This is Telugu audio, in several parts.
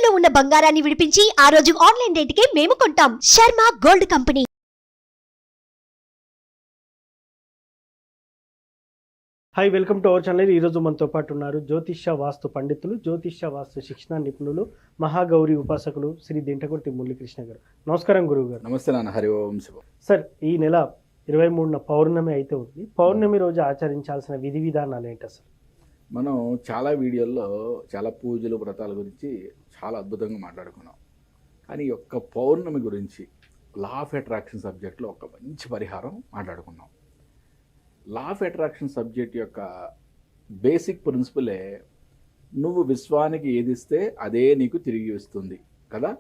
తాకట్టులో ఉన్న బంగారాన్ని విడిపించి ఆ రోజు ఆన్లైన్ రేటుకే మేము కొంటాం. Sharma gold company. Hi, welcome to our channel. ఈరోజు మనతో పాటు ఉన్నారు జ్యోతిష్య వాస్తు పండితులు, జ్యోతిష్య వాస్తు శిక్షణ నిపుణులు, మహాగౌరి ఉపాసకులు శ్రీ దింటకుర్తి మురళీకృష్ణ గారు. నమస్కారం గురువు గారు. నమస్తే నాన్న. హరి ఓం శివ. సార్, ఈ నెల 23న పౌర్ణమి అయితే ఉంది. పౌర్ణమి రోజు ఆచరించాల్సిన విధి విధానాలు ఏంటి అసలు? మనం చాలా వీడియోల్లో చాలా పూజలు వ్రతాల గురించి చాలా అద్భుతంగా మాట్లాడుకున్నాం. కానీ ఈ ఒక్క పౌర్ణమి గురించి లా ఆఫ్ అట్రాక్షన్ సబ్జెక్ట్లో ఒక మంచి పరిహారం మాట్లాడుకున్నాం. లా ఆఫ్ అట్రాక్షన్ సబ్జెక్ట్ యొక్క బేసిక్ ప్రిన్సిపలే నువ్వు విశ్వానికి ఏదిస్తే అదే నీకు తిరిగి వస్తుంది కదా.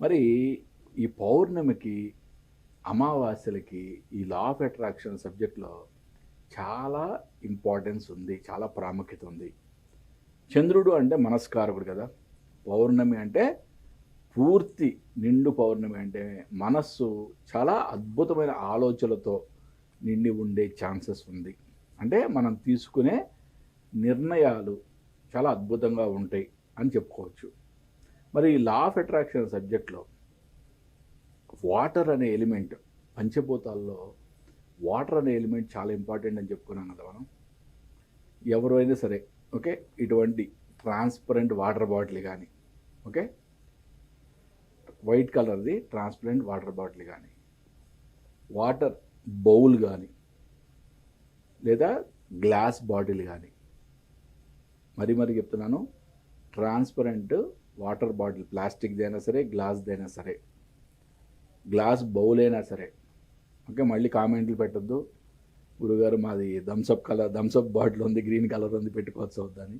మరి ఈ పౌర్ణమికి, అమావాస్యలకి ఈ లా ఆఫ్ అట్రాక్షన్ సబ్జెక్ట్లో చాలా ఇంపార్టెన్స్ ఉంది, చాలా ప్రాముఖ్యత ఉంది. చంద్రుడు అంటే మనస్కారకుడు కదా. పౌర్ణమి అంటే పూర్తి నిండు పౌర్ణమి అంటే మనస్సు చాలా అద్భుతమైన ఆలోచనలతో నిండి ఉండే ఛాన్సెస్ ఉంది. అంటే మనం తీసుకునే నిర్ణయాలు చాలా అద్భుతంగా ఉంటాయి అని చెప్పుకోవచ్చు. మరి ఈ లా ఆఫ్ అట్రాక్షన్ సబ్జెక్ట్లో వాటర్ అనే ఎలిమెంట్, పంచభూతాల్లో వాటర్ అనే ఎలిమెంట్ చాలా ఇంపార్టెంట్ అని చెప్పుకున్నాం కదా మనం. ఎవరైనా సరే ఓకే, ఇటువంటి ట్రాన్స్పరెంట్ వాటర్ బాటిల్ కానీ, ఓకే, వైట్ కలర్ది ట్రాన్స్పరెంట్ వాటర్ బాటిల్ కానీ, వాటర్ బౌల్ కానీ, లేదా గ్లాస్ బాటిల్ కానీ, మరి చెప్తున్నాను, ట్రాన్స్పరెంట్ వాటర్ బాటిల్, ప్లాస్టిక్ది అయినా సరే, గ్లాస్దైనా సరే, గ్లాస్ బౌల్ అయినా సరే, ఓకే. మళ్ళీ కామెంట్లు పెట్టద్దు, గురుగారు మాది థమ్సప్ బాటిల్ ఉంది, గ్రీన్ కలర్ ఉంది, పెట్టుకోవచ్చు అవుద్దని.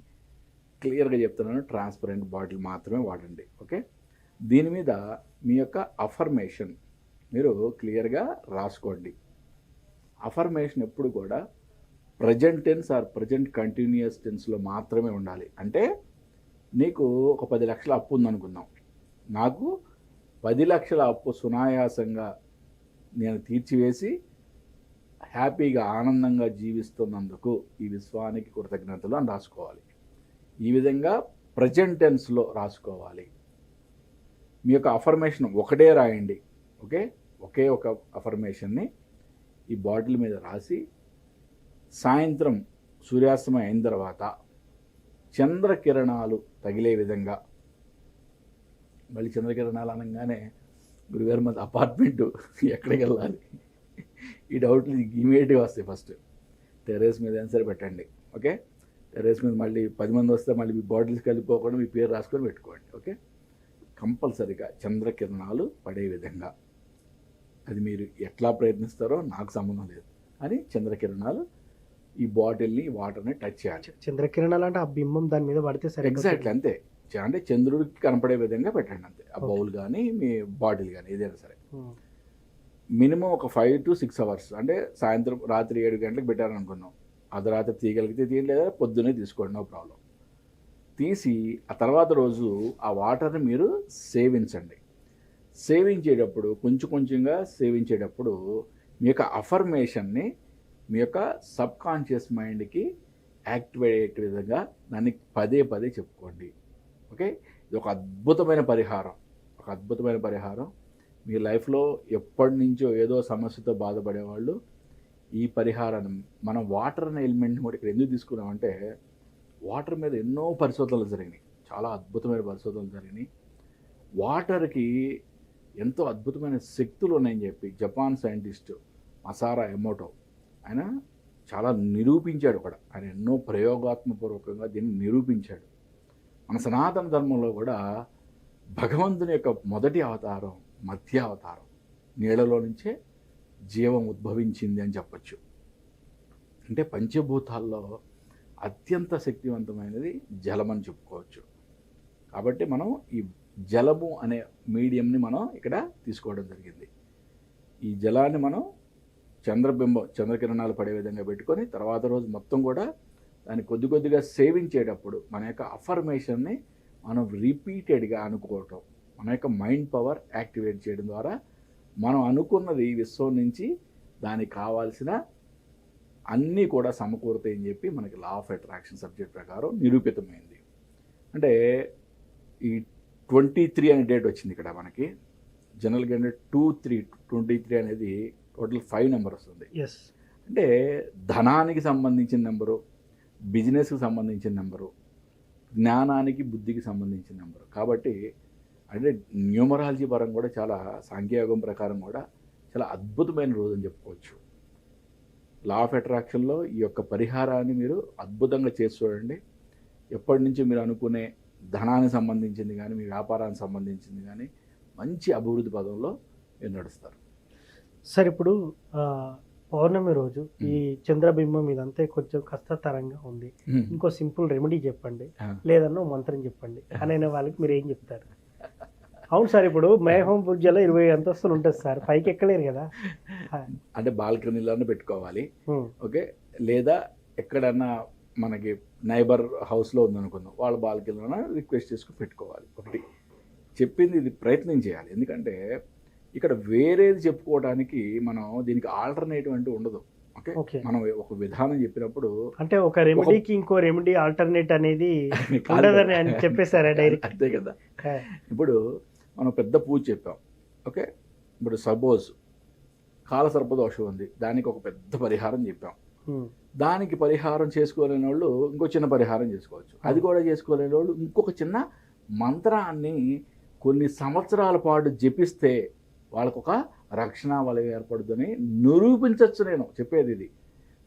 క్లియర్గా చెప్తున్నాను, ట్రాన్స్పరెంట్ బాటిల్ మాత్రమే వాడండి, ఓకే. దీని మీద మీ యొక్క అఫర్మేషన్ మీరు క్లియర్గా రాసుకోండి. అఫర్మేషన్ ఎప్పుడు కూడా present tense or present continuous టెన్స్లో మాత్రమే ఉండాలి. అంటే నీకు ఒక 10 లక్షల అప్పు ఉందనుకుందాం, నాకు 10 లక్షల అప్పు సునాయాసంగా నేను తీర్చివేసి హ్యాపీగా ఆనందంగా జీవిస్తున్నందుకు ఈ విశ్వానికి కృతజ్ఞతలు అని రాసుకోవాలి. ఈ విధంగా ప్రజెంట్ టెన్స్లో రాసుకోవాలి. మీ యొక్క అఫర్మేషన్ ఒకటే రాయండి, ఓకే. ఒకే ఒక అఫర్మేషన్ని ఈ బాటిల్ మీద రాసి సాయంత్రం సూర్యాస్తమయం అయిన తర్వాత చంద్రకిరణాలు తగిలే విధంగా, మళ్ళీ చంద్రకిరణాలు అనగానే గురుగారు మాది అపార్ట్మెంటు ఎక్కడికి వెళ్ళాలి ఈ డౌట్లు ఇమీడియట్గా వస్తాయి. ఫస్ట్ టెర్రస్ మీద అయినా సరే పెట్టండి, ఓకే. టెర్రస్ మీద మళ్ళీ 10 మంది వస్తే మళ్ళీ మీ బాటిల్స్ కలిపిపోకుండా మీ పేరు రాసుకొని పెట్టుకోండి, ఓకే. కంపల్సరీగా చంద్రకిరణాలు పడే విధంగా, అది మీరు ఎట్లా ప్రయత్నిస్తారో నాకు సంబంధం లేదు అని చంద్రకిరణాలు ఈ బాటిల్ని, వాటర్ని టచ్ చేయాలి. చంద్రకిరణాలు అంటే ఆ బింబం దాని మీద పడితే సరే. ఎగ్జాక్ట్లీ అంతే. అంటే చంద్రుడికి కనపడే విధంగా పెట్టండి అంతే. ఆ బౌల్ కానీ మీ బాటిల్ కానీ ఏదైనా సరే. మినిమం ఒక 5 to 6 అవర్స్, అంటే సాయంత్రం రాత్రి 7 గంటలకు పెట్టారనుకున్నాం, అర్ధరాత్రి తీయగలిగితే తీయండి, లేదా పొద్దున్నే తీసుకోండి, నో ప్రాబ్లం. తీసి ఆ తర్వాత రోజు ఆ వాటర్ని మీరు సేవించండి. సేవించేటప్పుడు కొంచెంగా సేవించేటప్పుడు మీ యొక్క అఫర్మేషన్ని మీ యొక్క సబ్కాన్షియస్ మైండ్కి యాక్టివేట్ అయ్యే విధంగా దాన్ని పదే చెప్పుకోండి, ఓకే. ఇది ఒక అద్భుతమైన పరిహారం. మీ లైఫ్లో ఎప్పటి నుంచో ఏదో సమస్యతో బాధపడేవాళ్ళు ఈ పరిహారాన్ని, మనం వాటర్ అనే ఎలిమెంట్ని కూడా ఇక్కడ ఎందుకు తీసుకున్నామంటే, వాటర్ మీద ఎన్నో పరిశోధనలు జరిగినాయి, చాలా అద్భుతమైన పరిశోధనలు జరిగినాయి. వాటర్కి ఎంతో అద్భుతమైన శక్తులు ఉన్నాయని చెప్పి జపాన్ సైంటిస్ట్ మసారా ఎమోటో ఆయన చాలా నిరూపించాడు కూడా. ఆయన ఎన్నో ప్రయోగాత్మపూర్వకంగా దీన్ని నిరూపించాడు. మన సనాతన ధర్మంలో కూడా భగవంతుని యొక్క మొదటి అవతారం, మధ్య అవతారం, నీళ్ళలో నుంచే జీవం ఉద్భవించింది అని చెప్పచ్చు. అంటే పంచభూతాల్లో అత్యంత శక్తివంతమైనది జలం అని చెప్పుకోవచ్చు. కాబట్టి మనం ఈ జలము అనే మీడియంని మనం ఇక్కడ తీసుకోవడం జరిగింది. ఈ జలాన్ని మనం చంద్రకిరణాలు పడే విధంగా పెట్టుకొని తర్వాత రోజు మొత్తం కూడా దాన్ని కొద్దిగా సేవించేటప్పుడు మన యొక్క అఫర్మేషన్ని మనం రిపీటెడ్గా అనుకోవటం, మన యొక్క మైండ్ పవర్ యాక్టివేట్ చేయడం ద్వారా మనం అనుకున్నది విశ్వం నుంచి దానికి కావాల్సిన అన్నీ కూడా సమకూరుతాయని చెప్పి మనకి లా ఆఫ్ అట్రాక్షన్ సబ్జెక్ట్ ప్రకారం నిరూపితమైంది. అంటే ఈ 23 అనే డేట్ వచ్చింది ఇక్కడ మనకి. జనరల్గా అంటే 23 అనేది టోటల్ 5 నెంబర్ వస్తుంది. ఎస్. అంటే ధనానికి సంబంధించిన నెంబరు, బిజినెస్కి సంబంధించిన నెంబరు, జ్ఞానానికి బుద్ధికి సంబంధించిన నెంబరు. కాబట్టి అంటే న్యూమరాలజీ పరంగా కూడా చాలా, సాంఖ్యయోగం ప్రకారం కూడా చాలా అద్భుతమైన రోజు అని చెప్పుకోవచ్చు. లా ఆఫ్ అట్రాక్షన్లో ఈ యొక్క పరిహారాన్ని మీరు అద్భుతంగా చేసి చూడండి. ఎప్పటి నుంచి మీరు అనుకునే ధనానికి సంబంధించింది కానీ, మీ వ్యాపారానికి సంబంధించింది కానీ మంచి అభివృద్ధి పదంలో మీరు నడుస్తారు. సార్ ఇప్పుడు పౌర్ణమి రోజు ఈ చంద్రబింబం ఇదంతా కొంచెం కష్టతరంగా ఉంది, ఇంకో సింపుల్ రెమెడీ చెప్పండి, లేదన్నా మంత్రం చెప్పండి అని వాళ్ళకి మీరు ఏం చెప్తారు? అవును సార్, ఇప్పుడు మేహం పూజలో 20 అంతస్తులు ఉంటుంది సార్, పైకి ఎక్కలేరు కదా. అంటే బాల్కనీలోనే పెట్టుకోవాలి, ఓకే. లేదా ఎక్కడన్నా మనకి నైబర్ హౌస్లో ఉందనుకుందాం, వాళ్ళ బాల్కనీలోనే రిక్వెస్ట్ చేసుకుని పెట్టుకోవాలి. ఒకటి చెప్పింది ఇది ప్రయత్నం చేయాలి. ఎందుకంటే ఇక్కడ వేరేది చెప్పుకోవడానికి మనం దీనికి ఆల్టర్నేటివ్ అంటూ ఉండదు. ఓకే, మనం ఒక విధానం చెప్పినప్పుడు అంటే ఒక రెమెడీకి ఇంకో రెమెడీ ఆల్టర్నేట్ అనేది ఉండదని అని చెప్పేశారా డైరెక్ట్? అంతే కదా. ఇప్పుడు మనం పెద్ద పూజ చెప్పాం, ఓకే. ఇప్పుడు సపోజ్ కాలసర్పదోషం ఉంది, దానికి ఒక పెద్ద పరిహారం చెప్పాం. దానికి పరిహారం చేసుకోలేని వాళ్ళు ఇంకో చిన్న పరిహారం చేసుకోవచ్చు. అది కూడా చేసుకోలేని వాళ్ళు ఇంకొక చిన్న మంత్రాన్ని కొన్ని సంవత్సరాల పాటు జపిస్తే వాళ్ళకు ఒక రక్షణ వలయం ఏర్పడుతుందని నిరూపించవచ్చు. నేను చెప్పేది ఇది,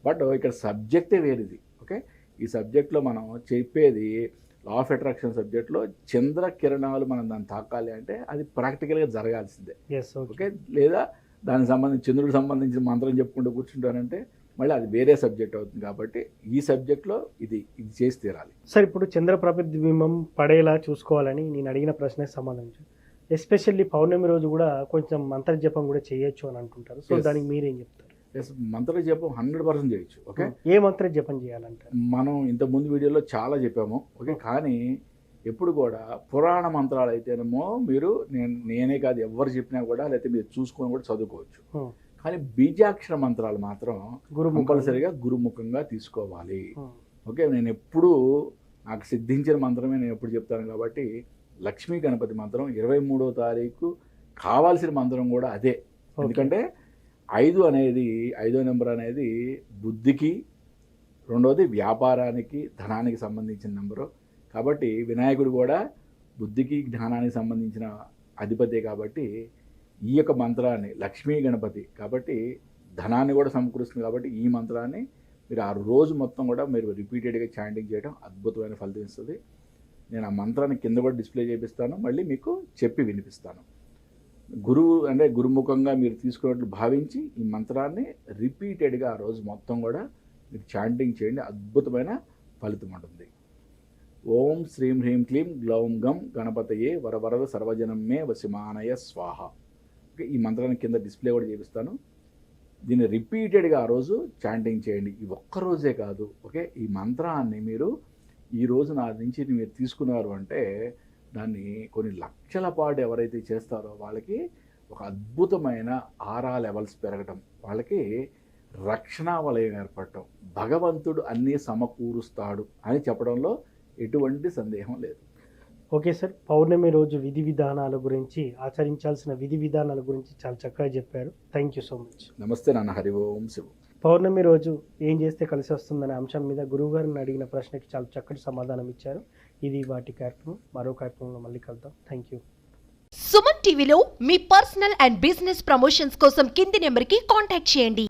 బట్ ఇక్కడ సబ్జెక్టే వేరేది. ఓకే, ఈ సబ్జెక్ట్లో మనం చెప్పేది లా ఆఫ్ అట్రాక్షన్ సబ్జెక్ట్లో చంద్ర కిరణాలు మనం దాన్ని తాకాలి అంటే అది ప్రాక్టికల్గా జరగాల్సిందే. ఓకే, లేదా దానికి సంబంధించి చంద్రుడికి సంబంధించిన మంత్రం చెప్పుకుంటూ కూర్చుంటానంటే మళ్ళీ అది వేరే సబ్జెక్ట్ అవుతుంది. కాబట్టి ఈ సబ్జెక్ట్లో ఇది చేసి తీరాలి. సార్ ఇప్పుడు చంద్ర ప్రతిబింబం పడేలా చూసుకోవాలని నేను అడిగిన ప్రశ్నకి సంబంధించి ఎస్పెషల్లీ పౌర్ణమి రోజు కూడా కొంచెం మంత్ర జపం కూడా చేయొచ్చు అని అంటుంటారు. సో దానికి మీరేం చెప్తారు? మంత్ర జపం 100% చేయొచ్చు. ఓకే, ఏ మంత్ర జపం చేయాలంటారు? మనం ఇంతకుముందు వీడియోలో చాలా చెప్పాము. ఓకే, కానీ ఎప్పుడు కూడా పురాణ మంత్రాలు అయితేనేమో మీరు నేనే కాదు ఎవరు చెప్పినా కూడా, లేకపోతే మీరు చూసుకొని కూడా చదువుకోవచ్చు. కానీ బీజాక్షర మంత్రాలు మాత్రం కంపల్సరీగా గురుముఖంగా తీసుకోవాలి. ఓకే, నేను ఎప్పుడూ నాకు సిద్ధించిన మంత్రమే నేను ఎప్పుడు చెప్తాను. కాబట్టి లక్ష్మీ గణపతి మంత్రం 23వ తారీఖు కావాల్సిన మంత్రం కూడా అదే. ఎందుకంటే 5 అనేది 5వ నెంబర్ అనేది బుద్ధికి, రెండవది వ్యాపారానికి, ధనానికి సంబంధించిన నెంబరు. కాబట్టి వినాయకుడు కూడా బుద్ధికి, జ్ఞానానికి సంబంధించిన అధిపతి. కాబట్టి ఈ యొక్క మంత్రాన్ని లక్ష్మీ గణపతి కాబట్టి ధనాన్ని కూడా సమకూరుస్తుంది. కాబట్టి ఈ మంత్రాన్ని మీరు ఆ రోజు మొత్తం కూడా మీరు రిపీటెడ్గా చాంటింగ్ చేయడం అద్భుతమైన ఫలితం ఇస్తుంది. నేను ఆ మంత్రాన్ని కింద కూడా డిస్ప్లే చేపిస్తాను, మళ్ళీ మీకు చెప్పి వినిపిస్తాను. గురువు అంటే గురుముఖంగా మీరు తీసుకున్నట్లు భావించి ఈ మంత్రాన్ని రిపీటెడ్గా ఆ రోజు మొత్తం కూడా మీరు చాంటింగ్ చేయండి, అద్భుతమైన ఫలితం ఉంటుంది. ఓం శ్రీం హ్రీం క్లీం గ్లౌం గం గణపతయే వరవరద సర్వజనం మే వసిమానయ స్వాహ. ఓకే, ఈ మంత్రాన్ని కింద డిస్ప్లే కూడా చేపిస్తాను. దీన్ని రిపీటెడ్గా ఆ రోజు చాంటింగ్ చేయండి. ఈ ఒక్కరోజే కాదు. ఓకే, ఈ మంత్రాన్ని మీరు ఈ రోజు నా నుంచి మీరు తీసుకున్నారు అంటే దాన్ని కొన్ని లక్షల పాటు ఎవరైతే చేస్తారో వాళ్ళకి ఒక అద్భుతమైన ఆరా లెవెల్స్ పెరగటం, వాళ్ళకి రక్షణ వలయం ఏర్పడటం, భగవంతుడు అన్నీ సమకూరుస్తాడు అని చెప్పడంలో ఎటువంటి సందేహం లేదు. ఓకే సార్, పౌర్ణమి రోజు విధి విధానాల గురించి, ఆచరించాల్సిన విధి విధానాల గురించి చాలా చక్కగా చెప్పారు. Thank you so much. నమస్తే నాన్న. హరి ఓం శివం. పౌర్ణమి రోజు ఏం చేస్తే కలిసి వస్తుందనే అంశం మీద గురువుగారిని అడిగిన ప్రశ్నకి చాలా చక్కటి సమాధానం ఇచ్చారు. ఇది వాటి కార్యక్రమం. మరో కార్యక్రమంలో మళ్ళీ కలుద్దాం. Thank you. సుమన్ టీవీలో మీ పర్సనల్ అండ్ బిజినెస్ ప్రమోషన్స్ కోసం కింది నెంబర్కి కాంటాక్ట్ చేయండి.